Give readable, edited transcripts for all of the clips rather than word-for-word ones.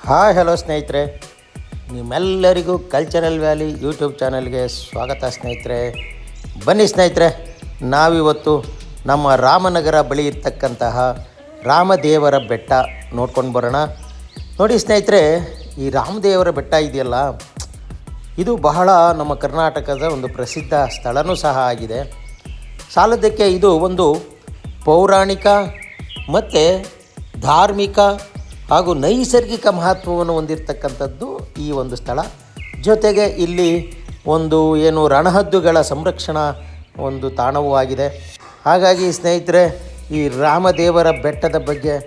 Hi hello ಸ್ನೇಹಿತರೆ, ನಿಮ್ಮೆಲ್ಲರಿಗೂ cultural valley YouTube ಚಾನಲ್ಗೆ ಸ್ವಾಗತ ಸ್ನೇಹಿತರೆ. ಬನ್ನಿ ಸ್ನೇಹಿತರೆ, ನಾವಿವತ್ತು ನಮ್ಮ ರಾಮನಗರ ಬಳಿ ಇರ್ತಕ್ಕಂತಹ ರಾಮದೇವರ ಬೆಟ್ಟ ನೋಡ್ಕೊಂಡು ಬರೋಣ. ನೋಡಿ ಸ್ನೇಹಿತರೆ, ಈ ರಾಮದೇವರ ಬೆಟ್ಟ ಇದೆಯಲ್ಲ, ಇದು ಬಹಳ ನಮ್ಮ ಕರ್ನಾಟಕದ ಒಂದು ಪ್ರಸಿದ್ಧ ಸ್ಥಳವೂ ಸಹ ಆಗಿದೆ. ಸಾಲದಕ್ಕೆ ಇದು ಒಂದು ಪೌರಾಣಿಕ ಮತ್ತು ಧಾರ್ಮಿಕ ಹಾಗೂ ನೈಸರ್ಗಿಕ ಮಹತ್ವವನ್ನು ಹೊಂದಿರತಕ್ಕಂಥದ್ದು ಈ ಒಂದು ಸ್ಥಳ. ಜೊತೆಗೆ ಇಲ್ಲಿ ಒಂದು ರಣಹದ್ದುಗಳ ಸಂರಕ್ಷಣಾ ಒಂದು ತಾಣವೂ ಆಗಿದೆ. ಹಾಗಾಗಿ ಸ್ನೇಹಿತರೆ, ಈ ರಾಮದೇವರ ಬೆಟ್ಟದ ಬಗ್ಗೆ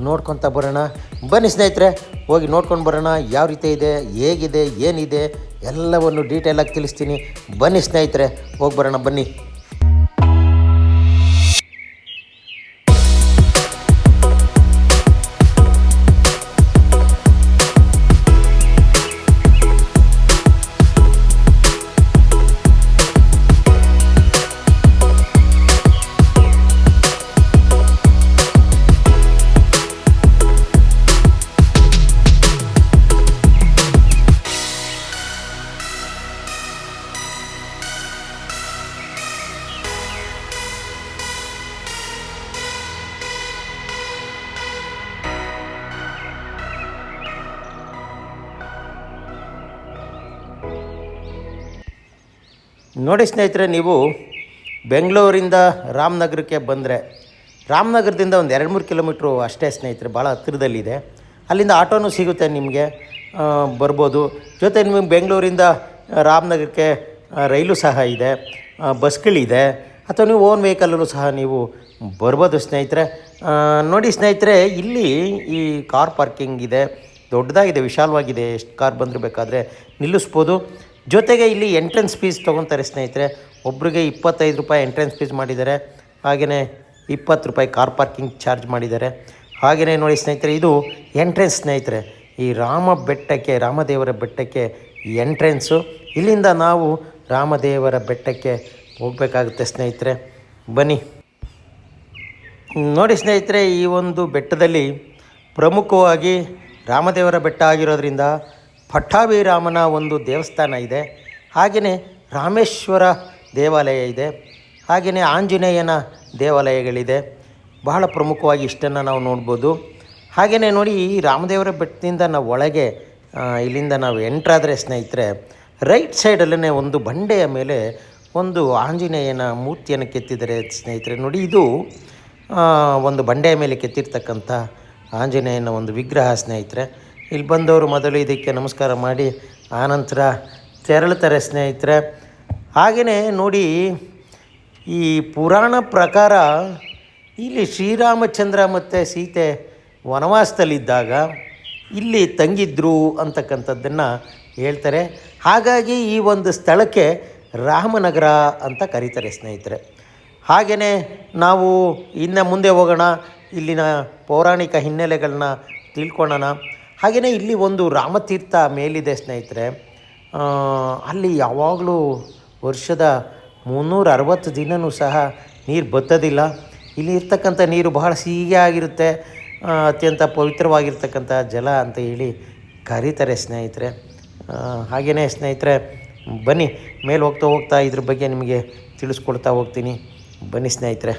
ನೋಡ್ಕೊತ ಬರೋಣ. ಬನ್ನಿ ಸ್ನೇಹಿತರೆ, ಹೋಗಿ ನೋಡ್ಕೊಂಡು ಬರೋಣ. ಯಾವ ರೀತಿ ಇದೆ, ಹೇಗಿದೆ, ಏನಿದೆ ಎಲ್ಲವನ್ನು ಡೀಟೇಲಾಗಿ ತಿಳಿಸ್ತೀನಿ. ಬನ್ನಿ ಸ್ನೇಹಿತರೆ, ಹೋಗಿ ಬರೋಣ ಬನ್ನಿ. ನೋಡಿ ಸ್ನೇಹಿತರೆ, ನೀವು ಬೆಂಗಳೂರಿಂದ ರಾಮನಗರಕ್ಕೆ ಬಂದರೆ ರಾಮನಗರದಿಂದ ಒಂದು 2-3 ಕಿಲೋಮೀಟ್ರು ಅಷ್ಟೇ ಸ್ನೇಹಿತರೆ, ಭಾಳ ಹತ್ತಿರದಲ್ಲಿದೆ. ಅಲ್ಲಿಂದ ಆಟೋನೂ ಸಿಗುತ್ತೆ, ನಿಮಗೆ ಬರ್ಬೋದು. ಜೊತೆ ನಿಮಗೆ ಬೆಂಗಳೂರಿಂದ ರಾಮನಗರಕ್ಕೆ ರೈಲು ಸಹ ಇದೆ, ಬಸ್ಗಳಿದೆ, ಅಥವಾ ನೀವು ಓನ್ ವೆಹಿಕಲ್ಲೂ ಸಹ ನೀವು ಬರ್ಬೋದು ಸ್ನೇಹಿತರೆ. ನೋಡಿ ಸ್ನೇಹಿತರೆ, ಇಲ್ಲಿ ಈ ಕಾರ್ ಪಾರ್ಕಿಂಗ್ ಇದೆ, ದೊಡ್ಡದಾಗಿದೆ, ವಿಶಾಲವಾಗಿದೆ. ಎಷ್ಟು ಕಾರ್ ಬಂದರೂ ಬೇಕಾದರೆ ನಿಲ್ಲಿಸ್ಬೋದು. ಜೊತೆಗೆ ಇಲ್ಲಿ ಎಂಟ್ರೆನ್ಸ್ ಫೀಸ್ ತೊಗೊತಾರೆ ಸ್ನೇಹಿತರೆ. ಒಬ್ರಿಗೆ 25 ರೂಪಾಯಿ ಎಂಟ್ರೆನ್ಸ್ ಫೀಸ್ ಮಾಡಿದ್ದಾರೆ. ಹಾಗೆಯೇ 20 ರೂಪಾಯಿ ಕಾರ್ ಪಾರ್ಕಿಂಗ್ ಚಾರ್ಜ್ ಮಾಡಿದ್ದಾರೆ. ಹಾಗೆಯೇ ನೋಡಿ ಸ್ನೇಹಿತರೆ, ಇದು ಎಂಟ್ರೆನ್ಸ್ ಸ್ನೇಹಿತರೆ, ಈ ರಾಮದೇವರ ಬೆಟ್ಟಕ್ಕೆ ಎಂಟ್ರೆನ್ಸು. ಇಲ್ಲಿಂದ ನಾವು ರಾಮದೇವರ ಬೆಟ್ಟಕ್ಕೆ ಹೋಗಬೇಕಾಗುತ್ತೆ ಸ್ನೇಹಿತರೆ. ಬನ್ನಿ ನೋಡಿ ಸ್ನೇಹಿತರೆ, ಈ ಒಂದು ಬೆಟ್ಟದಲ್ಲಿ ಪ್ರಮುಖವಾಗಿ ರಾಮದೇವರ ಬೆಟ್ಟ ಆಗಿರೋದ್ರಿಂದ ಪಟ್ಟಾಭಿರಾಮನ ಒಂದು ದೇವಸ್ಥಾನ ಇದೆ. ಹಾಗೆಯೇ ರಾಮೇಶ್ವರ ದೇವಾಲಯ ಇದೆ. ಹಾಗೆಯೇ ಆಂಜನೇಯನ ದೇವಾಲಯಗಳಿದೆ. ಬಹಳ ಪ್ರಮುಖವಾಗಿ ಇಷ್ಟನ್ನು ನಾವು ನೋಡ್ಬೋದು. ಹಾಗೆಯೇ ನೋಡಿ, ಈ ರಾಮದೇವರ ಬೆಟ್ಟದಿಂದ ನಾವು ಒಳಗೆ ಇಲ್ಲಿಂದ ನಾವು ಎಂಟ್ರಾದರೆ ಸ್ನೇಹಿತರೆ, ರೈಟ್ ಸೈಡಲ್ಲೇ ಒಂದು ಬಂಡೆಯ ಮೇಲೆ ಒಂದು ಆಂಜನೇಯನ ಮೂರ್ತಿಯನ್ನು ಕೆತ್ತಿದ್ದಾರೆ ಸ್ನೇಹಿತರೆ. ನೋಡಿ, ಇದು ಒಂದು ಬಂಡೆಯ ಮೇಲೆ ಕೆತ್ತಿರ್ತಕ್ಕಂಥ ಆಂಜನೇಯನ ಒಂದು ವಿಗ್ರಹ ಸ್ನೇಹಿತರೆ. ಇಲ್ಲಿ ಬಂದವರು ಮೊದಲು ಇದಕ್ಕೆ ನಮಸ್ಕಾರ ಮಾಡಿ ಆನಂತರ ತೆರಳುತ್ತಾರೆ ಸ್ನೇಹಿತರೆ. ಹಾಗೆಯೇ ನೋಡಿ, ಈ ಪುರಾಣ ಪ್ರಕಾರ ಇಲ್ಲಿ ಶ್ರೀರಾಮಚಂದ್ರ ಮತ್ತು ಸೀತೆ ವನವಾಸದಲ್ಲಿದ್ದಾಗ ಇಲ್ಲಿ ತಂಗಿದ್ರು ಅಂತಕ್ಕಂಥದ್ದನ್ನು ಹೇಳ್ತಾರೆ. ಹಾಗಾಗಿ ಈ ಒಂದು ಸ್ಥಳಕ್ಕೆ ರಾಮನಗರ ಅಂತ ಕರೀತಾರೆ ಸ್ನೇಹಿತರೆ. ಹಾಗೆಯೇ ನಾವು ಇನ್ನು ಮುಂದೆ ಹೋಗೋಣ, ಇಲ್ಲಿನ ಪೌರಾಣಿಕ ಹಿನ್ನೆಲೆಗಳನ್ನ ತಿಳ್ಕೊಳ್ಳೋಣ. ಹಾಗೆಯೇ ಇಲ್ಲಿ ಒಂದು ರಾಮತೀರ್ಥ ಮೇಲಿದೆ ಸ್ನೇಹಿತರೆ. ಅಲ್ಲಿ ಯಾವಾಗಲೂ ವರ್ಷದ 360 ದಿನವೂ ಸಹ ನೀರು ಬತ್ತೋದಿಲ್ಲ. ಇಲ್ಲಿ ಇರ್ತಕ್ಕಂಥ ನೀರು ಬಹಳ ಸಿಹಿಗೆ ಆಗಿರುತ್ತೆ, ಅತ್ಯಂತ ಪವಿತ್ರವಾಗಿರ್ತಕ್ಕಂಥ ಜಲ ಅಂತ ಹೇಳಿ ಕರೀತಾರೆ ಸ್ನೇಹಿತರೆ. ಹಾಗೆಯೇ ಸ್ನೇಹಿತರೆ, ಬನ್ನಿ ಮೇಲೆ ಹೋಗ್ತಾ ಇದ್ರ ಬಗ್ಗೆ ನಿಮಗೆ ತಿಳಿಸ್ಕೊಡ್ತಾ ಹೋಗ್ತೀನಿ. ಬನ್ನಿ ಸ್ನೇಹಿತರೆ.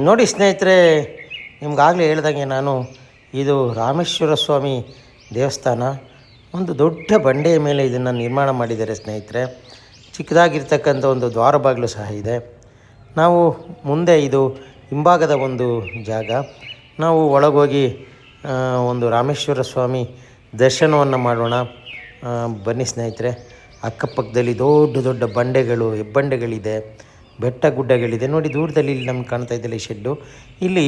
ನೋಡಿ ಸ್ನೇಹಿತರೆ, ನಿಮ್ಗಾಗಲೇ ಹೇಳ್ದಂಗೆ ನಾನು ಇದು ರಾಮೇಶ್ವರ ಸ್ವಾಮಿ ದೇವಸ್ಥಾನ. ಒಂದು ದೊಡ್ಡ ಬಂಡೆಯ ಮೇಲೆ ಇದನ್ನು ನಿರ್ಮಾಣ ಮಾಡಿದ್ದಾರೆ ಸ್ನೇಹಿತರೆ. ಚಿಕ್ಕದಾಗಿರ್ತಕ್ಕಂಥ ಒಂದು ದ್ವಾರ ಬಾಗಿಲು ಸಹ ಇದೆ. ನಾವು ಮುಂದೆ ಇದು ಹಿಂಭಾಗದ ಒಂದು ಜಾಗ. ನಾವು ಒಳಗೋಗಿ ಒಂದು ರಾಮೇಶ್ವರ ಸ್ವಾಮಿ ದರ್ಶನವನ್ನು ಮಾಡೋಣ ಬನ್ನಿ ಸ್ನೇಹಿತರೆ. ಅಕ್ಕಪಕ್ಕದಲ್ಲಿ ದೊಡ್ಡ ದೊಡ್ಡ ಬಂಡೆಗಳು, ಹೆಬ್ಬಂಡೆಗಳಿದೆ, ಬೆಟ್ಟ ಗುಡ್ಡಗಳಿದೆ. ನೋಡಿ ದೂರದಲ್ಲಿ ಇಲ್ಲಿ ನಮ್ಗೆ ಕಾಣ್ತಾ ಇದ್ದಲ್ಲಿ ಶೆಡ್ಡು. ಇಲ್ಲಿ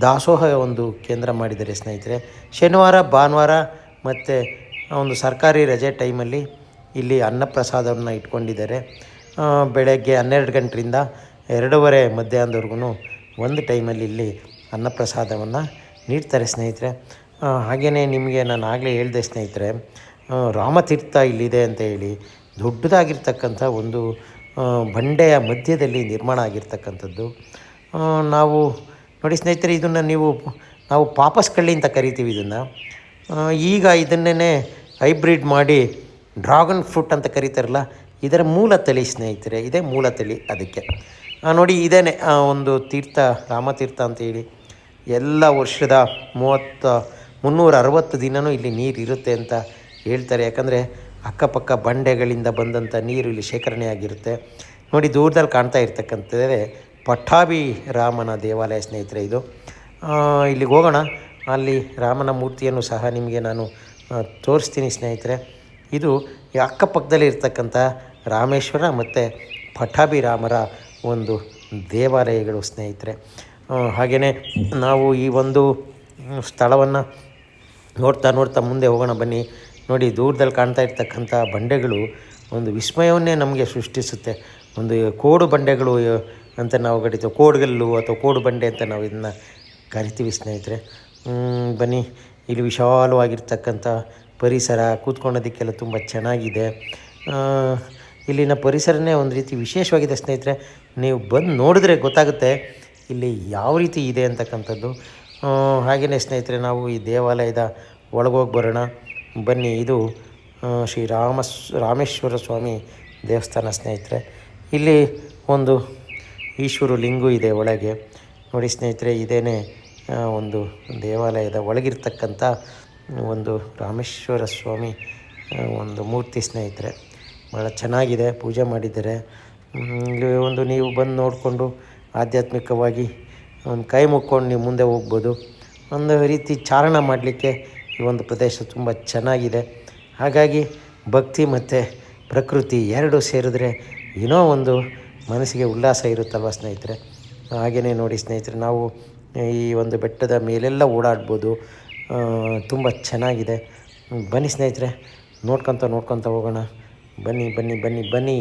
ದಾಸೋಹ ಒಂದು ಕೇಂದ್ರ ಮಾಡಿದ್ದಾರೆ ಸ್ನೇಹಿತರೆ. ಶನಿವಾರ, ಭಾನುವಾರ ಮತ್ತು ಒಂದು ಸರ್ಕಾರಿ ರಜೆ ಟೈಮಲ್ಲಿ ಇಲ್ಲಿ ಅನ್ನಪ್ರಸಾದವನ್ನು ಇಟ್ಕೊಂಡಿದ್ದಾರೆ. ಬೆಳಗ್ಗೆ 12 ಗಂಟೆಯಿಂದ 2:30 ಮಧ್ಯಾಹ್ನದವರೆಗೂ ಒಂದು ಟೈಮಲ್ಲಿ ಇಲ್ಲಿ ಅನ್ನಪ್ರಸಾದವನ್ನು ನೀಡ್ತಾರೆ ಸ್ನೇಹಿತರೆ. ಹಾಗೆಯೇ ನಿಮಗೆ ನಾನು ಆಗಲೇ ಹೇಳಿದೆ ಸ್ನೇಹಿತರೆ, ರಾಮತೀರ್ಥ ಇಲ್ಲಿದೆ ಅಂತ ಹೇಳಿ. ದೊಡ್ಡದಾಗಿರ್ತಕ್ಕಂಥ ಒಂದು ಬಂಡೆಯ ಮಧ್ಯದಲ್ಲಿ ನಿರ್ಮಾಣ ಆಗಿರ್ತಕ್ಕಂಥದ್ದು. ನಾವು ನೋಡಿ ಸ್ನೇಹಿತರೆ, ಇದನ್ನು ನಾವು ಪಾಪಸ್ಕಳ್ಳಿ ಅಂತ ಕರಿತೀವಿ ಇದನ್ನು. ಈಗ ಇದನ್ನೇ ಹೈಬ್ರಿಡ್ ಮಾಡಿ ಡ್ರ್ಯಾಗನ್ ಫ್ರೂಟ್ ಅಂತ ಕರೀತಾರಲ್ಲ, ಇದರ ಮೂಲ ತಳಿ ಸ್ನೇಹಿತರೆ. ಇದೇ ಮೂಲ ತಳಿ. ಅದಕ್ಕೆ ನೋಡಿ ಇದೇನೆ ಒಂದು ತೀರ್ಥ, ರಾಮತೀರ್ಥ ಅಂತೇಳಿ. ಎಲ್ಲ ವರ್ಷದ 360 ದಿನವೂ ಇಲ್ಲಿ ನೀರು ಇರುತ್ತೆ ಅಂತ ಹೇಳ್ತಾರೆ. ಯಾಕಂದರೆ ಅಕ್ಕಪಕ್ಕ ಬಂಡೆಗಳಿಂದ ಬಂದಂಥ ನೀರು ಇಲ್ಲಿ ಶೇಖರಣೆ ಆಗಿರುತ್ತೆ. ನೋಡಿ ದೂರದಲ್ಲಿ ಕಾಣ್ತಾ ಇರ್ತಕ್ಕಂಥದ್ದೇ ಪಟ್ಟಾಭಿ ರಾಮನ ದೇವಾಲಯ ಸ್ನೇಹಿತರೆ. ಇದು ಇಲ್ಲಿಗೆ ಹೋಗೋಣ. ಅಲ್ಲಿ ರಾಮನ ಮೂರ್ತಿಯನ್ನು ಸಹ ನಿಮಗೆ ನಾನು ತೋರಿಸ್ತೀನಿ ಸ್ನೇಹಿತರೆ. ಇದು ಈ ಅಕ್ಕಪಕ್ಕದಲ್ಲಿ ಇರ್ತಕ್ಕಂಥ ರಾಮೇಶ್ವರ ಮತ್ತು ಪಟ್ಟಾಭಿ ರಾಮರ ಒಂದು ದೇವಾಲಯಗಳು ಸ್ನೇಹಿತರೆ. ಹಾಗೆಯೇ ನಾವು ಈ ಒಂದು ಸ್ಥಳವನ್ನು ನೋಡ್ತಾ ಮುಂದೆ ಹೋಗೋಣ ಬನ್ನಿ. ನೋಡಿ ದೂರದಲ್ಲಿ ಕಾಣ್ತಾ ಇರ್ತಕ್ಕಂಥ ಬಂಡೆಗಳು ಒಂದು ವಿಸ್ಮಯವನ್ನೇ ನಮಗೆ ಸೃಷ್ಟಿಸುತ್ತೆ. ಒಂದು ಕೋಡು ಬಂಡೆಗಳು ಅಂತ ನಾವು ಕರಿತೀವಿ, ಕೋಡುಗಲ್ಲು ಅಥವಾ ಕೋಡು ಬಂಡೆ ಅಂತ ನಾವು ಇದನ್ನು ಕರಿತೀವಿ ಸ್ನೇಹಿತರೆ. ಬನ್ನಿ, ಇಲ್ಲಿ ವಿಶಾಲವಾಗಿರ್ತಕ್ಕಂಥ ಪರಿಸರ, ಕೂತ್ಕೊಳ್ಳೋದಕ್ಕೆಲ್ಲ ತುಂಬ ಚೆನ್ನಾಗಿದೆ. ಇಲ್ಲಿನ ಪರಿಸರನೇ ಒಂದು ರೀತಿ ವಿಶೇಷವಾಗಿದೆ ಸ್ನೇಹಿತರೆ. ನೀವು ಬಂದು ನೋಡಿದ್ರೆ ಗೊತ್ತಾಗುತ್ತೆ ಇಲ್ಲಿ ಯಾವ ರೀತಿ ಇದೆ ಅಂತಕ್ಕಂಥದ್ದು. ಹಾಗೆಯೇ ಸ್ನೇಹಿತರೆ, ನಾವು ಈ ದೇವಾಲಯದ ಒಳಗೋಗಿ ಬರೋಣ ಬನ್ನಿ. ಇದು ಶ್ರೀ ರಾಮೇಶ್ವರ ಸ್ವಾಮಿ ದೇವಸ್ಥಾನ ಸ್ನೇಹಿತರೆ. ಇಲ್ಲಿ ಒಂದು ಈಶ್ವರ ಲಿಂಗು ಇದೆ ಒಳಗೆ. ನೋಡಿ ಸ್ನೇಹಿತರೆ, ಇದೇನೇ ಒಂದು ದೇವಾಲಯದ ಒಳಗಿರ್ತಕ್ಕಂಥ ಒಂದು ರಾಮೇಶ್ವರ ಸ್ವಾಮಿ ಒಂದು ಮೂರ್ತಿ ಸ್ನೇಹಿತರೆ. ಭಾಳ ಚೆನ್ನಾಗಿದೆ, ಪೂಜೆ ಮಾಡಿದ್ದಾರೆ. ಇಲ್ಲಿ ಒಂದು ನೀವು ಬಂದು ನೋಡಿಕೊಂಡು ಆಧ್ಯಾತ್ಮಿಕವಾಗಿ ಒಂದು ಕೈ ಮುಕ್ಕೊಂಡು ನೀವು ಮುಂದೆ ಹೋಗ್ಬೋದು. ಒಂದು ರೀತಿ ಚಾರಣ ಮಾಡಲಿಕ್ಕೆ ಈ ಒಂದು ಪ್ರದೇಶ ತುಂಬ ಚೆನ್ನಾಗಿದೆ. ಹಾಗಾಗಿ ಭಕ್ತಿ ಮತ್ತು ಪ್ರಕೃತಿ ಎರಡೂ ಸೇರಿದ್ರೆ ಏನೋ ಒಂದು ಮನಸ್ಸಿಗೆ ಉಲ್ಲಾಸ ಇರುತ್ತಲ್ವ ಸ್ನೇಹಿತರೆ. ಹಾಗೆಯೇ ನೋಡಿ ಸ್ನೇಹಿತರೆ, ನಾವು ಈ ಒಂದು ಬೆಟ್ಟದ ಮೇಲೆಲ್ಲ ಓಡಾಡ್ಬೋದು. ತುಂಬ ಚೆನ್ನಾಗಿದೆ. ಬನ್ನಿ ಸ್ನೇಹಿತರೆ, ನೋಡ್ಕೊತ ಹೋಗೋಣ. ಬನ್ನಿ.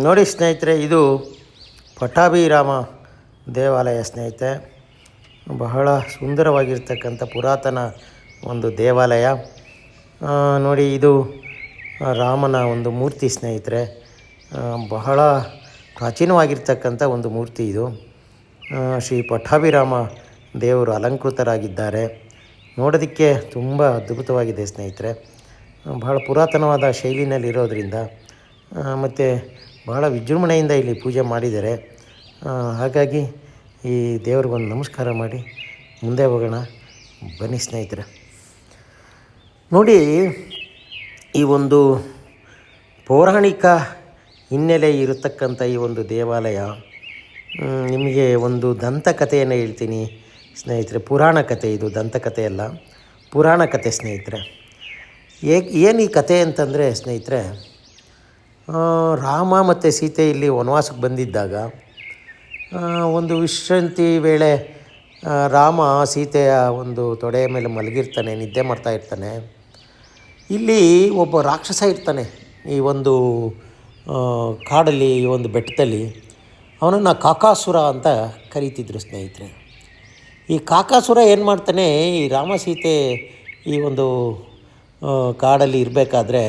ನೋಡಿ ಸ್ನೇಹಿತರೆ, ಇದು ಪಟ್ಟಾಭಿರಾಮ ದೇವಾಲಯ ಸ್ನೇಹಿತರೆ. ಬಹಳ ಸುಂದರವಾಗಿರ್ತಕ್ಕಂಥ ಪುರಾತನ ಒಂದು ದೇವಾಲಯ. ನೋಡಿ, ಇದು ರಾಮನ ಒಂದು ಮೂರ್ತಿ ಸ್ನೇಹಿತರೆ. ಬಹಳ ಪ್ರಾಚೀನವಾಗಿರ್ತಕ್ಕಂಥ ಒಂದು ಮೂರ್ತಿ ಇದು. ಶ್ರೀ ಪಟ್ಟಾಭಿರಾಮ ದೇವರು ಅಲಂಕೃತರಾಗಿದ್ದಾರೆ. ನೋಡೋದಕ್ಕೆ ತುಂಬ ಅದ್ಭುತವಾಗಿದೆ ಸ್ನೇಹಿತರೆ. ಬಹಳ ಪುರಾತನವಾದ ಶೈಲಿನಲ್ಲಿರೋದ್ರಿಂದ ಮತ್ತು ಬಹಳ ವಿಜೃಂಭಣೆಯಿಂದ ಇಲ್ಲಿ ಪೂಜೆ ಮಾಡಿದ್ದಾರೆ. ಹಾಗಾಗಿ ಈ ದೇವ್ರಿಗೊಂದು ನಮಸ್ಕಾರ ಮಾಡಿ ಮುಂದೆ ಹೋಗೋಣ ಬನ್ನಿ ಸ್ನೇಹಿತರೆ. ನೋಡಿ, ಈ ಒಂದು ಪೌರಾಣಿಕ ಹಿನ್ನೆಲೆ ಇರತಕ್ಕಂಥ ಈ ಒಂದು ದೇವಾಲಯ, ನಿಮಗೆ ಒಂದು ದಂತಕಥೆಯನ್ನು ಹೇಳ್ತೀನಿ ಸ್ನೇಹಿತರೆ. ಪುರಾಣ ಕಥೆ ಇದು, ದಂತಕಥೆ ಅಲ್ಲ, ಪುರಾಣ ಕಥೆ ಸ್ನೇಹಿತರೆ. ಏನು ಈ ಕಥೆ ಅಂತಂದರೆ ಸ್ನೇಹಿತರೆ, ರಾಮ ಮತ್ತು ಸೀತೆ ಇಲ್ಲಿ ವನವಾಸಕ್ಕೆ ಬಂದಿದ್ದಾಗ ಒಂದು ವಿಶ್ರಾಂತಿ ವೇಳೆ ರಾಮ ಸೀತೆಯ ಒಂದು ತೊಡೆಯ ಮೇಲೆ ಮಲಗಿರ್ತಾನೆ, ನಿದ್ದೆ ಮಾಡ್ತಾ ಇರ್ತಾನೆ. ಇಲ್ಲಿ ಒಬ್ಬ ರಾಕ್ಷಸ ಇರ್ತಾನೆ ಈ ಒಂದು ಕಾಡಲ್ಲಿ, ಈ ಒಂದು ಬೆಟ್ಟದಲ್ಲಿ. ಅವನನ್ನು ಕಾಕಾಸುರ ಅಂತ ಕರೀತಿದ್ರು ಸ್ನೇಹಿತರೆ. ಈ ಕಾಕಾಸುರ ಏನು ಮಾಡ್ತಾನೆ, ಈ ರಾಮ ಸೀತೆ ಈ ಒಂದು ಕಾಡಲ್ಲಿ ಇರಬೇಕಾದ್ರೆ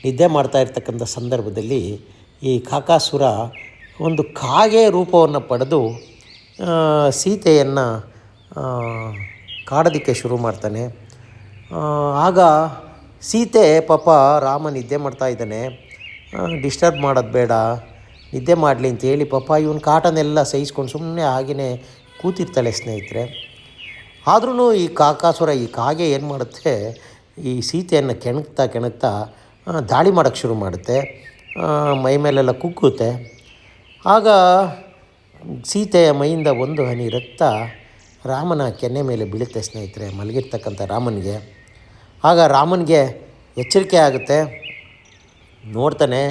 ನಿದ್ದೆ ಮಾಡ್ತಾ ಇರ್ತಕ್ಕಂಥ ಸಂದರ್ಭದಲ್ಲಿ ಈ ಕಾಕಾಸುರ ಒಂದು ಕಾಗೆ ರೂಪವನ್ನು ಪಡೆದು ಸೀತೆಯನ್ನು ಕಾಡೋದಕ್ಕೆ ಶುರು ಮಾಡ್ತಾನೆ. ಆಗ ಸೀತೆ ಪಾಪ ರಾಮ ನಿದ್ದೆ ಮಾಡ್ತಾ ಇದ್ದಾನೆ, ಡಿಸ್ಟರ್ಬ್ ಮಾಡೋದು ಬೇಡ, ನಿದ್ದೆ ಮಾಡಲಿ ಅಂತೇಳಿ ಪಾಪ ಇವನ ಕಾಟನೆಲ್ಲ ಸಹಿಸ್ಕೊಂಡು ಸುಮ್ಮನೆ ಹಾಗೆಯೇ ಕೂತಿರ್ತಾಳೆ ಸ್ನೇಹಿತರೆ. ಆದ್ರೂ ಈ ಕಾಕಾಸುರ, ಈ ಕಾಗೆ ಏನು ಮಾಡುತ್ತೆ, ಈ ಸೀತೆಯನ್ನು ಕೆಣಕ್ತಾ ದಾಳಿ ಮಾಡೋಕ್ಕೆ ಶುರು ಮಾಡುತ್ತೆ. ಮೈ ಮೇಲೆಲ್ಲ ಕುಕ್ಕುತ್ತೆ. ಆಗ ಸೀತೆಯ ಮೈಯಿಂದ ಒಂದು ಹನಿ ರಕ್ತ ರಾಮನ ಕೆನ್ನೆ ಮೇಲೆ ಬೀಳುತ್ತೆ ಸ್ನೇಹಿತರೆ, ಮಲಗಿರ್ತಕ್ಕಂಥ ರಾಮನಿಗೆ. ಆಗ ರಾಮನಿಗೆ ಎಚ್ಚರಿಕೆ ಆಗುತ್ತೆ. ನೋಡ್ತಾನೆ,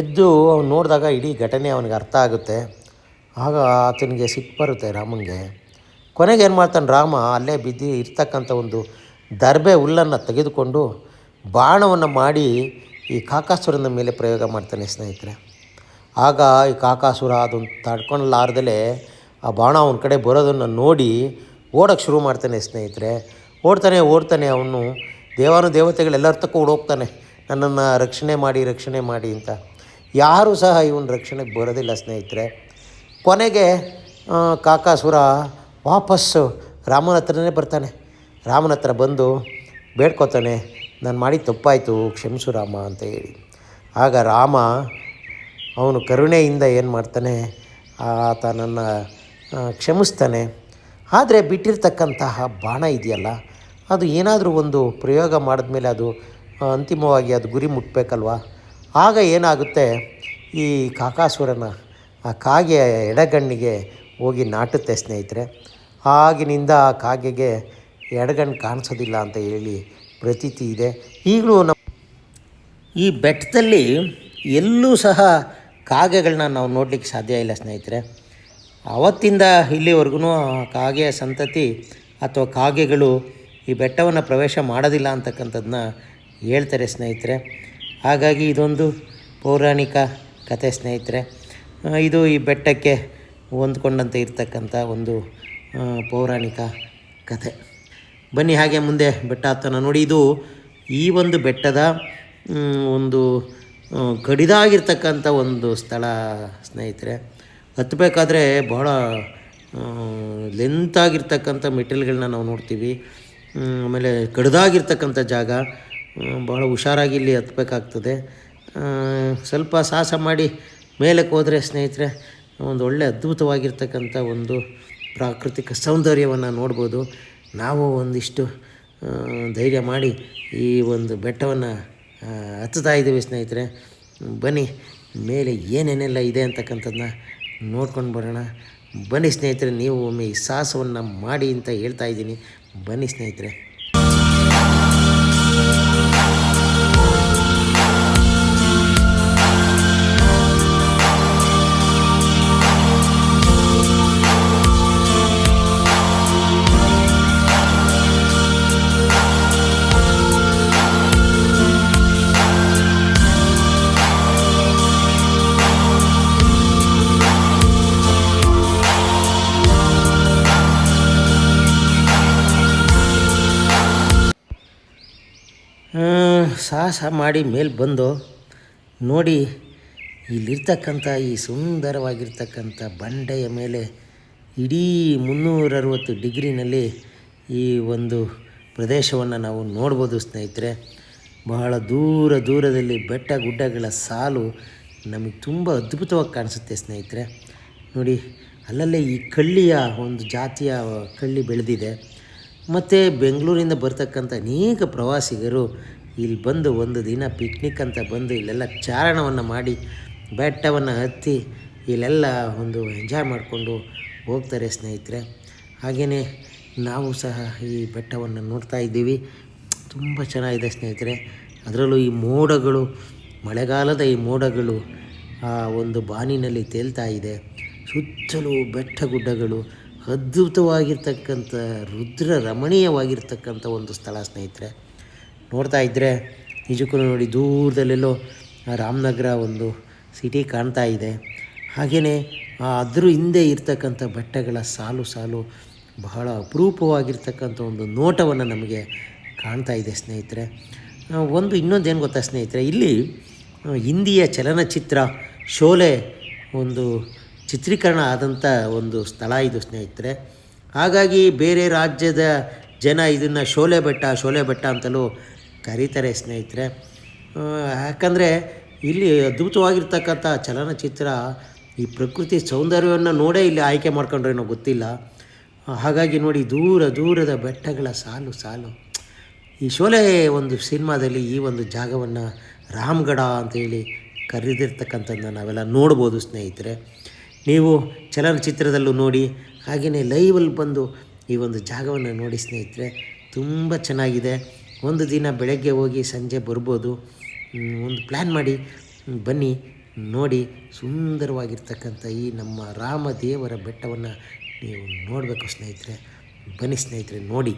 ಎದ್ದು ಅವನು ನೋಡಿದಾಗ ಇಡೀ ಘಟನೆ ಅವನಿಗೆ ಅರ್ಥ ಆಗುತ್ತೆ. ಆಗ ಆತನಿಗೆ ಸಿಟ್ಟು ಬರುತ್ತೆ ರಾಮನಿಗೆ. ಕೊನೆಗೆ ಏನು ಮಾಡ್ತಾನೆ ರಾಮ, ಅಲ್ಲೇ ಬಿದ್ದು ಇರ್ತಕ್ಕಂಥ ಒಂದು ದರ್ಬೆ ಹುಲ್ಲನ್ನು ತೆಗೆದುಕೊಂಡು ಬಾಣವನ್ನು ಮಾಡಿ ಈ ಕಾಕಾಸುರನ ಮೇಲೆ ಪ್ರಯೋಗ ಮಾಡ್ತಾನೆ ಸ್ನೇಹಿತರೆ. ಆಗ ಈ ಕಾಕಾಸುರ ಅದನ್ನು ತಡ್ಕೊಳ್ಳಲಾರ್ದಲೇ ಆ ಬಾಣ ಅವನ ಕಡೆ ಬರೋದನ್ನು ನೋಡಿ ಓಡೋಕ್ಕೆ ಶುರು ಮಾಡ್ತಾನೆ ಸ್ನೇಹಿತರೆ. ಓಡ್ತಾನೆ ಅವನು ದೇವತೆಗಳೆಲ್ಲರ ತಕ್ಕ ಓಡೋಗ್ತಾನೆ, ನನ್ನನ್ನು ರಕ್ಷಣೆ ಮಾಡಿ ಅಂತ. ಯಾರೂ ಸಹ ಇವನ ರಕ್ಷಣೆಗೆ ಬರೋದಿಲ್ಲ ಸ್ನೇಹಿತರೆ. ಕೊನೆಗೆ ಕಾಕಾಸುರ ವಾಪಸ್ಸು ರಾಮನ ಹತ್ರನೇ ಬರ್ತಾನೆ. ರಾಮನ ಹತ್ರ ಬಂದು ಬೇಡ್ಕೊತಾನೆ, ನಾನು ಮಾಡಿದ ತಪ್ಪಾಯಿತು, ಕ್ಷಮಿಸು ರಾಮ ಅಂತ ಹೇಳಿ. ಆಗ ರಾಮ ಅವನು ಕರುಣೆಯಿಂದ ಏನು ಮಾಡ್ತಾನೆ, ಆತನನ್ನು ಕ್ಷಮಿಸ್ತಾನೆ. ಆದರೆ ಬಿಟ್ಟಿರ್ತಕ್ಕಂತಹ ಬಾಣ ಇದೆಯಲ್ಲ, ಅದು ಏನಾದರೂ ಒಂದು ಪ್ರಯೋಗ ಮಾಡಿದ್ಮೇಲೆ ಅದು ಅಂತಿಮವಾಗಿ ಅದು ಗುರಿ ಮುಟ್ಟಬೇಕಲ್ವ. ಆಗ ಏನಾಗುತ್ತೆ, ಈ ಕಾಕಾಸುರನ ಆ ಕಾಗೆಯ ಎಡಗಣ್ಣಿಗೆ ಹೋಗಿ ನಾಟುತ್ತೆ ಸ್ನೇಹಿತರೆ. ಆಗಿನಿಂದ ಆ ಕಾಗೆಗೆ ಎಡಗಣ್ಣು ಕಾಣಿಸೋದಿಲ್ಲ ಅಂತ ಹೇಳಿ ಪ್ರತೀತಿ ಇದೆ. ಈಗಲೂ ಈ ಬೆಟ್ಟದಲ್ಲಿ ಎಲ್ಲೂ ಸಹ ಕಾಗೆಗಳನ್ನ ನಾವು ನೋಡಲಿಕ್ಕೆ ಸಾಧ್ಯ ಇಲ್ಲ ಸ್ನೇಹಿತರೆ. ಆವತ್ತಿಂದ ಇಲ್ಲಿವರೆಗೂ ಕಾಗೆಯ ಸಂತತಿ ಅಥವಾ ಕಾಗೆಗಳು ಈ ಬೆಟ್ಟವನ್ನು ಪ್ರವೇಶ ಮಾಡೋದಿಲ್ಲ ಅಂತಕ್ಕಂಥದ್ದನ್ನ ಹೇಳ್ತಾರೆ ಸ್ನೇಹಿತರೆ. ಹಾಗಾಗಿ ಇದೊಂದು ಪೌರಾಣಿಕ ಕಥೆ ಸ್ನೇಹಿತರೆ. ಇದು ಈ ಬೆಟ್ಟಕ್ಕೆ ಹೊಂದ್ಕೊಂಡಂತೆ ಇರ್ತಕ್ಕಂಥ ಒಂದು ಪೌರಾಣಿಕ ಕಥೆ. ಬನ್ನಿ ಹಾಗೆ ಮುಂದೆ ಬೆಟ್ಟ ಹತ್ತೋಣ. ನೋಡಿ, ಇದು ಈ ಒಂದು ಬೆಟ್ಟದ ಒಂದು ಕಡಿದಾಗಿರ್ತಕ್ಕಂಥ ಒಂದು ಸ್ಥಳ ಸ್ನೇಹಿತರೆ. ಹತ್ತಬೇಕಾದ್ರೆ ಬಹಳ ಲೆಂತಾಗಿರ್ತಕ್ಕಂಥ ಮೆಟೀರಿಯಲ್ಗಳನ್ನ ನಾವು ನೋಡ್ತೀವಿ. ಆಮೇಲೆ ಕಡಿದಾಗಿರ್ತಕ್ಕಂಥ ಜಾಗ, ಭಾಳ ಹುಷಾರಾಗಿ ಇಲ್ಲಿ ಹತ್ತಬೇಕಾಗ್ತದೆ. ಸ್ವಲ್ಪ ಸಾಹಸ ಮಾಡಿ ಮೇಲಕ್ಕೆ ಹೋದರೆ ಸ್ನೇಹಿತರೆ ಒಂದು ಒಳ್ಳೆ ಅದ್ಭುತವಾಗಿರ್ತಕ್ಕಂಥ ಒಂದು ಪ್ರಾಕೃತಿಕ ಸೌಂದರ್ಯವನ್ನು ನೋಡ್ಬೋದು. ನಾವು ಒಂದಿಷ್ಟು ಧೈರ್ಯ ಮಾಡಿ ಈ ಒಂದು ಬೆಟ್ಟವನ್ನು ಹತ್ತುತ್ತಾ ಇದ್ದೀವಿ ಸ್ನೇಹಿತರೆ. ಬನ್ನಿ ಮೇಲೆ ಏನೇನೆಲ್ಲ ಇದೆ ಅಂತಕ್ಕಂಥದ್ದನ್ನ ನೋಡ್ಕೊಂಡು ಬರೋಣ. ಬನ್ನಿ ಸ್ನೇಹಿತರೆ, ನೀವು ಒಮ್ಮೆ ಈ ಸಾಹಸವನ್ನು ಮಾಡಿ ಅಂತ ಹೇಳ್ತಾ ಇದ್ದೀನಿ. ಬನ್ನಿ ಸ್ನೇಹಿತರೆ. ಸಾಹಸ ಮಾಡಿ ಮೇಲೆ ಬಂದು ನೋಡಿ ಇಲ್ಲಿರ್ತಕ್ಕಂಥ ಈ ಸುಂದರವಾಗಿರ್ತಕ್ಕಂಥ ಬಂಡೆಯ ಮೇಲೆ ಇಡೀ 360 ಡಿಗ್ರಿನಲ್ಲಿ ಈ ಒಂದು ಪ್ರದೇಶವನ್ನು ನಾವು ನೋಡ್ಬೋದು ಸ್ನೇಹಿತರೆ. ಬಹಳ ದೂರದಲ್ಲಿ ಬೆಟ್ಟ ಗುಡ್ಡಗಳ ಸಾಲು ನಮಗೆ ತುಂಬ ಅದ್ಭುತವಾಗಿ ಕಾಣಿಸುತ್ತೆ ಸ್ನೇಹಿತರೆ. ನೋಡಿ ಅಲ್ಲಲ್ಲೇ ಈ ಕಳ್ಳಿಯ ಒಂದು ಜಾತಿಯ ಕಳ್ಳಿ ಬೆಳೆದಿದೆ. ಮತ್ತು ಬೆಂಗಳೂರಿಂದ ಬರ್ತಕ್ಕಂಥ ಅನೇಕ ಪ್ರವಾಸಿಗರು ಇಲ್ಲಿ ಬಂದು ಒಂದು ದಿನ ಪಿಕ್ನಿಕ್ ಅಂತ ಬಂದು ಇಲ್ಲೆಲ್ಲ ಚಾರಣವನ್ನು ಮಾಡಿ ಬೆಟ್ಟವನ್ನು ಹತ್ತಿ ಇಲ್ಲೆಲ್ಲ ಒಂದು ಎಂಜಾಯ್ ಮಾಡಿಕೊಂಡು ಹೋಗ್ತಾರೆ ಸ್ನೇಹಿತರೆ. ಹಾಗೆಯೇ ನಾವು ಸಹ ಈ ಬೆಟ್ಟವನ್ನು ನೋಡ್ತಾ ಇದ್ದೀವಿ. ತುಂಬ ಚೆನ್ನಾಗಿದೆ ಸ್ನೇಹಿತರೆ. ಅದರಲ್ಲೂ ಈ ಮೋಡಗಳು, ಮಳೆಗಾಲದ ಈ ಮೋಡಗಳು ಆ ಒಂದು ಬಾನಿನಲ್ಲಿ ತೇಲ್ತಾ ಇದೆ. ಸುತ್ತಲೂ ಬೆಟ್ಟ ಗುಡ್ಡಗಳು, ಅದ್ಭುತವಾಗಿರ್ತಕ್ಕಂಥ ರುದ್ರ ರಮಣೀಯವಾಗಿರ್ತಕ್ಕಂಥ ಒಂದು ಸ್ಥಳ ಸ್ನೇಹಿತರೆ. ನೋಡ್ತಾ ಇದ್ದರೆ ನಿಜಕ್ಕೂ ನೋಡಿ ದೂರದಲ್ಲೆಲ್ಲೋ ರಾಮನಗರ ಒಂದು ಸಿಟಿ ಕಾಣ್ತಾ ಇದೆ. ಹಾಗೆಯೇ ಅದ್ರ ಹಿಂದೆ ಇರ್ತಕ್ಕಂಥ ಬೆಟ್ಟಗಳ ಸಾಲು ಬಹಳ ಅಪರೂಪವಾಗಿರ್ತಕ್ಕಂಥ ಒಂದು ನೋಟವನ್ನು ನಮಗೆ ಕಾಣ್ತಾ ಇದೆ ಸ್ನೇಹಿತರೆ. ಇನ್ನೊಂದೇನು ಗೊತ್ತಾ ಸ್ನೇಹಿತರೆ, ಇಲ್ಲಿ ಹಿಂದಿಯ ಚಲನಚಿತ್ರ ಶೋಲೆ ಒಂದು ಚಿತ್ರೀಕರಣ ಆದಂಥ ಒಂದು ಸ್ಥಳ ಇದು ಸ್ನೇಹಿತರೆ. ಹಾಗಾಗಿ ಬೇರೆ ರಾಜ್ಯದ ಜನ ಇದನ್ನು ಶೋಲೆ ಬೆಟ್ಟ ಅಂತಲೂ ಕರೀತಾರೆ ಸ್ನೇಹಿತರೆ. ಯಾಕಂದರೆ ಇಲ್ಲಿ ಅದ್ಭುತವಾಗಿರ್ತಕ್ಕಂಥ ಚಲನಚಿತ್ರ ಈ ಪ್ರಕೃತಿ ಸೌಂದರ್ಯವನ್ನು ನೋಡೇ ಇಲ್ಲಿ ಆಯ್ಕೆ ಮಾಡ್ಕೊಂಡ್ರೇನೋ ಗೊತ್ತಿಲ್ಲ. ಹಾಗಾಗಿ ನೋಡಿ ದೂರದ ಬೆಟ್ಟಗಳ ಸಾಲು ಈ ಶೋಲೆ ಒಂದು ಸಿನಿಮಾದಲ್ಲಿ ಈ ಒಂದು ಜಾಗವನ್ನು ರಾಮಗಢ ಅಂತೇಳಿ ಕರೆದಿರ್ತಕ್ಕಂಥದ್ದನ್ನು ನಾವೆಲ್ಲ ನೋಡ್ಬೋದು ಸ್ನೇಹಿತರೆ. ನೀವು ಚಲನಚಿತ್ರದಲ್ಲೂ ನೋಡಿ, ಹಾಗೆಯೇ ಲೈವಲ್ಲಿ ಬಂದು ಈ ಒಂದು ಜಾಗವನ್ನು ನೋಡಿ ಸ್ನೇಹಿತರೆ. ತುಂಬ ಚೆನ್ನಾಗಿದೆ. ಒಂದು ದಿನ ಬೆಳಗ್ಗೆ ಹೋಗಿ ಸಂಜೆ ಬರ್ಬೋದು. ಒಂದು ಪ್ಲ್ಯಾನ್ ಮಾಡಿ ಬನ್ನಿ, ನೋಡಿ ಸುಂದರವಾಗಿರ್ತಕ್ಕಂಥ ಈ ನಮ್ಮ ರಾಮದೇವರ ಬೆಟ್ಟವನ್ನು ನೀವು ನೋಡಬೇಕು ಸ್ನೇಹಿತರೆ. ಬನ್ನಿ ಸ್ನೇಹಿತರೆ, ನೋಡಿ.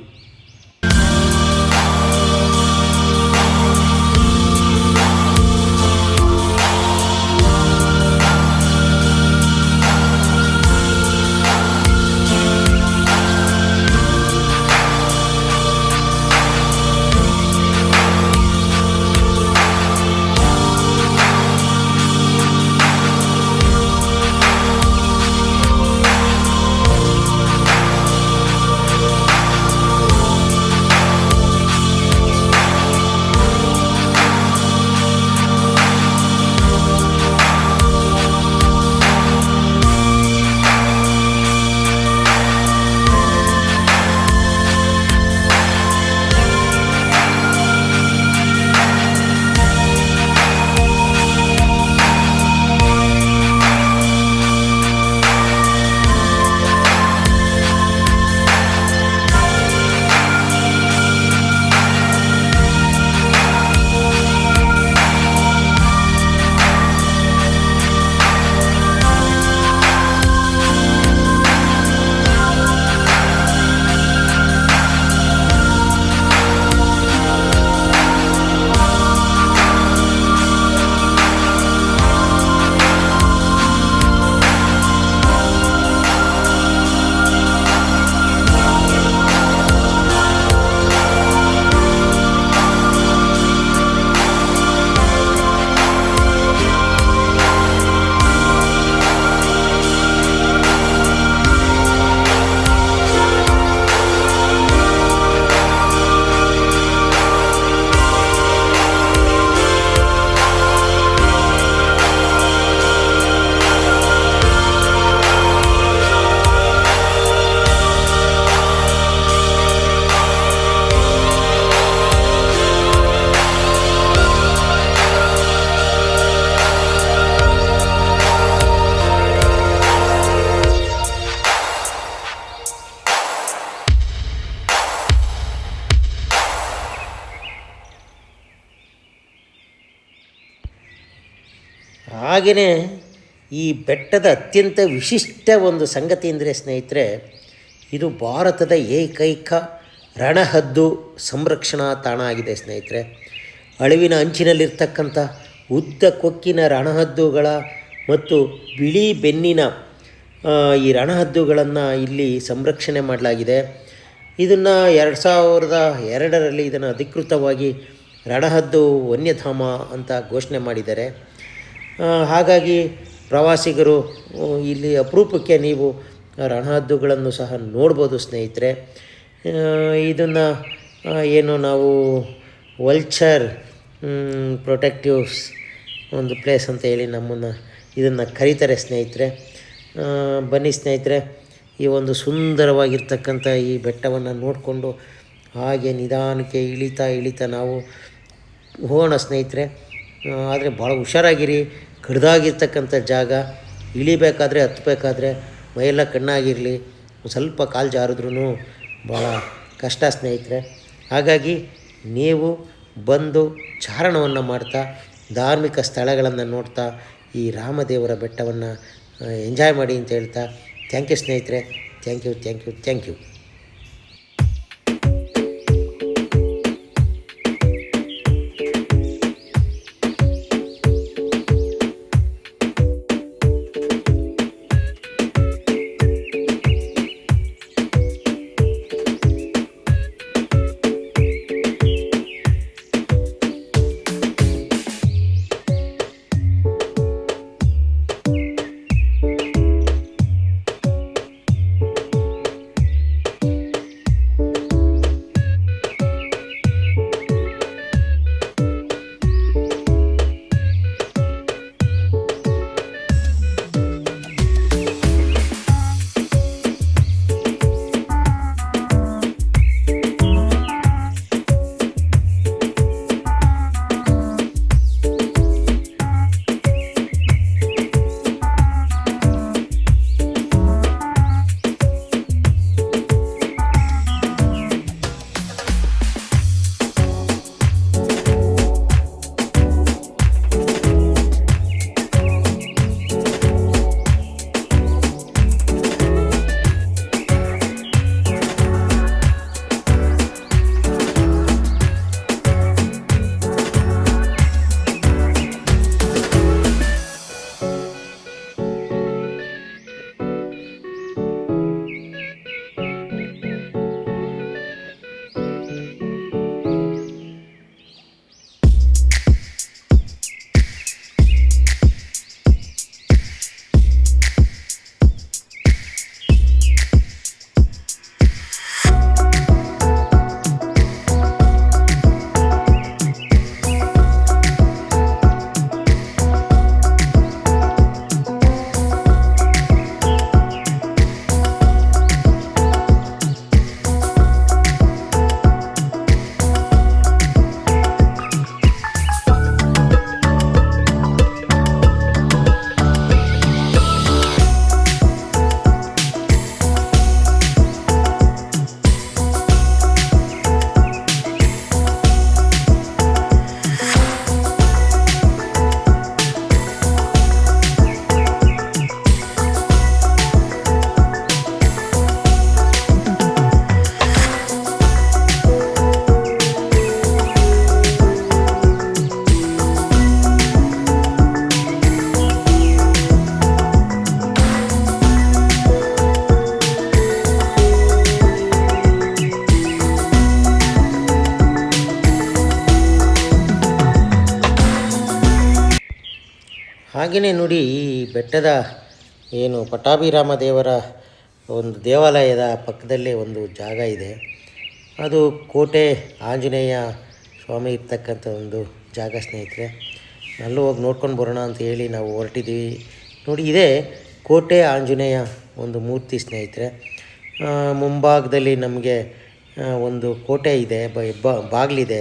ಹಾಗೆಯೇ ಈ ಬೆಟ್ಟದ ಅತ್ಯಂತ ವಿಶಿಷ್ಟ ಒಂದು ಸಂಗತಿ ಅಂದರೆ ಸ್ನೇಹಿತರೆ, ಇದು ಭಾರತದ ಏಕೈಕ ರಣಹದ್ದು ಸಂರಕ್ಷಣಾ ತಾಣ ಆಗಿದೆ ಸ್ನೇಹಿತರೆ. ಅಳಿವಿನ ಅಂಚಿನಲ್ಲಿರ್ತಕ್ಕಂಥ ಉದ್ದ ಕೊಕ್ಕಿನ ರಣಹದ್ದುಗಳ ಮತ್ತು ಬಿಳಿ ಬೆನ್ನಿನ ಈ ರಣಹದ್ದುಗಳನ್ನು ಇಲ್ಲಿ ಸಂರಕ್ಷಣೆ ಮಾಡಲಾಗಿದೆ. ಇದನ್ನು 2002ರಲ್ಲಿ ಇದನ್ನು ಅಧಿಕೃತವಾಗಿ ರಣಹದ್ದು ವನ್ಯಧಾಮ ಅಂತ ಘೋಷಣೆ ಮಾಡಿದ್ದಾರೆ. ಹಾಗಾಗಿ ಪ್ರವಾಸಿಗರು ಇಲ್ಲಿ ಅಪರೂಪಕ್ಕೆ ನೀವು ರಣಹದ್ದುಗಳನ್ನು ಸಹ ನೋಡ್ಬೋದು ಸ್ನೇಹಿತರೆ. ಇದನ್ನು ಏನು ನಾವು ವಲ್ಚರ್ ಪ್ರೊಟೆಕ್ಟಿವ್ಸ್ ಒಂದು ಪ್ಲೇಸ್ ಅಂತ ಹೇಳಿ ಇದನ್ನು ಕರೀತಾರೆ ಸ್ನೇಹಿತರೆ. ಬನ್ನಿ ಸ್ನೇಹಿತರೆ, ಈ ಒಂದು ಸುಂದರವಾಗಿರ್ತಕ್ಕಂಥ ಈ ಬೆಟ್ಟವನ್ನು ನೋಡಿಕೊಂಡು ಹಾಗೆ ನಿಧಾನಕ್ಕೆ ಇಳಿತಾ ನಾವು ಹೋಗೋಣ ಸ್ನೇಹಿತರೆ. ಆದರೆ ಭಾಳ ಹುಷಾರಾಗಿರಿ, ಕಡ್ದಾಗಿರ್ತಕ್ಕಂಥ ಜಾಗ, ಇಳಿಬೇಕಾದ್ರೆ ಹತ್ತಬೇಕಾದ್ರೆ ಮೈಯೆಲ್ಲ ಕಣ್ಣಾಗಿರಲಿ, ಸ್ವಲ್ಪ ಕಾಲು ಜಾರಿದ್ರೂ ಭಾಳ ಕಷ್ಟ ಸ್ನೇಹಿತರೆ. ಹಾಗಾಗಿ ನೀವು ಬಂದು ಚಾರಣವನ್ನು ಮಾಡ್ತಾ ಧಾರ್ಮಿಕ ಸ್ಥಳಗಳನ್ನು ನೋಡ್ತಾ ಈ ರಾಮದೇವರ ಬೆಟ್ಟವನ್ನು ಎಂಜಾಯ್ ಮಾಡಿ ಅಂತ ಹೇಳ್ತಾ, ಥ್ಯಾಂಕ್ ಯು ಸ್ನೇಹಿತರೆ. Thank you. ಹಾಗೆಯೇ ನೋಡಿ, ಈ ಬೆಟ್ಟದ ಏನು ಪಟ್ಟಾಭಿರಾಮ ದೇವರ ಒಂದು ದೇವಾಲಯದ ಪಕ್ಕದಲ್ಲೇ ಒಂದು ಜಾಗ ಇದೆ. ಅದು ಕೋಟೆ ಆಂಜನೇಯ ಸ್ವಾಮಿ ಇರ್ತಕ್ಕಂಥ ಒಂದು ಜಾಗ ಸ್ನೇಹಿತರೆ. ಅಲ್ಲೂ ಹೋಗಿ ನೋಡ್ಕೊಂಡು ಬರೋಣ ಅಂತ ಹೇಳಿ ನಾವು ಹೊರಟಿದ್ದೀವಿ. ನೋಡಿ, ಇದೇ ಕೋಟೆ ಆಂಜನೇಯ ಒಂದು ಮೂರ್ತಿ ಸ್ನೇಹಿತರೆ. ಮುಂಭಾಗದಲ್ಲಿ ನಮಗೆ ಒಂದು ಕೋಟೆ ಇದೆ, ಬಾಗಿಲಿದೆ.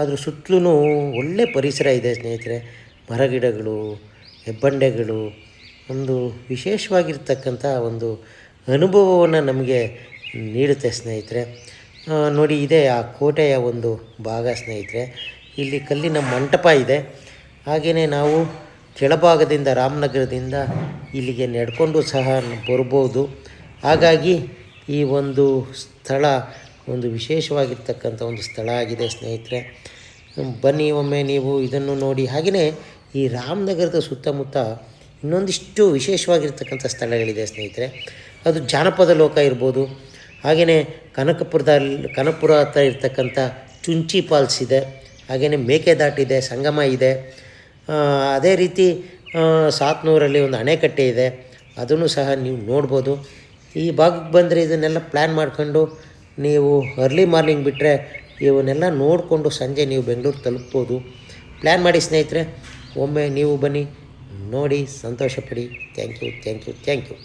ಅದ್ರ ಸುತ್ತಲೂ ಒಳ್ಳೆ ಪರಿಸರ ಇದೆ ಸ್ನೇಹಿತರೆ. ಮರಗಿಡಗಳು, ಹೆಬ್ಬಂಡೆಗಳು, ಒಂದು ವಿಶೇಷವಾಗಿರ್ತಕ್ಕಂಥ ಒಂದು ಅನುಭವವನ್ನು ನಮಗೆ ನೀಡುತ್ತೆ ಸ್ನೇಹಿತರೆ. ನೋಡಿ, ಇದೇ ಆ ಕೋಟೆಯ ಒಂದು ಭಾಗ ಸ್ನೇಹಿತರೆ. ಇಲ್ಲಿ ಕಲ್ಲಿನ ಮಂಟಪ ಇದೆ. ಹಾಗೆಯೇ ನಾವು ಕೆಳಭಾಗದಿಂದ ರಾಮನಗರದಿಂದ ಇಲ್ಲಿಗೆ ನಡ್ಕೊಂಡು ಸಹ ಬರ್ಬೋದು. ಹಾಗಾಗಿ ಈ ಒಂದು ಸ್ಥಳ ಒಂದು ವಿಶೇಷವಾಗಿರ್ತಕ್ಕಂಥ ಒಂದು ಸ್ಥಳ ಆಗಿದೆ ಸ್ನೇಹಿತರೆ. ಬನ್ನಿ, ಒಮ್ಮೆ ನೀವು ಇದನ್ನು ನೋಡಿ. ಹಾಗೆಯೇ ಈ ರಾಮನಗರದ ಸುತ್ತಮುತ್ತ ಇನ್ನೊಂದಿಷ್ಟು ವಿಶೇಷವಾಗಿರ್ತಕ್ಕಂಥ ಸ್ಥಳಗಳಿದೆ ಸ್ನೇಹಿತರೆ. ಅದು ಜಾನಪದ ಲೋಕ ಇರ್ಬೋದು. ಹಾಗೆಯೇ ಕನಕಪುರ ಹತ್ರ ಇರ್ತಕ್ಕಂಥ ಚುಂಚಿ ಫಾಲ್ಸ್ ಇದೆ. ಹಾಗೆಯೇ ಮೇಕೆದಾಟು ಇದೆ, ಸಂಗಮ ಇದೆ. ಅದೇ ರೀತಿ ಸಾತ್ನೂರಲ್ಲಿ ಒಂದು ಅಣೆಕಟ್ಟೆ ಇದೆ, ಅದನ್ನು ಸಹ ನೀವು ನೋಡ್ಬೋದು. ಈ ಭಾಗಕ್ಕೆ ಬಂದರೆ ಇದನ್ನೆಲ್ಲ ಪ್ಲ್ಯಾನ್ ಮಾಡ್ಕೊಂಡು ನೀವು ಅರ್ಲಿ ಮಾರ್ನಿಂಗ್ ಬಿಟ್ಟರೆ ಇವನ್ನೆಲ್ಲ ನೋಡಿಕೊಂಡು ಸಂಜೆ ನೀವು ಬೆಂಗಳೂರು ತಲುಪ್ಬೋದು. ಪ್ಲ್ಯಾನ್ ಮಾಡಿ ಸ್ನೇಹಿತರೆ, ಒಮ್ಮೆ ನೀವು ಬನ್ನಿ, ನೋಡಿ ಸಂತೋಷಪಡಿ. Thank you.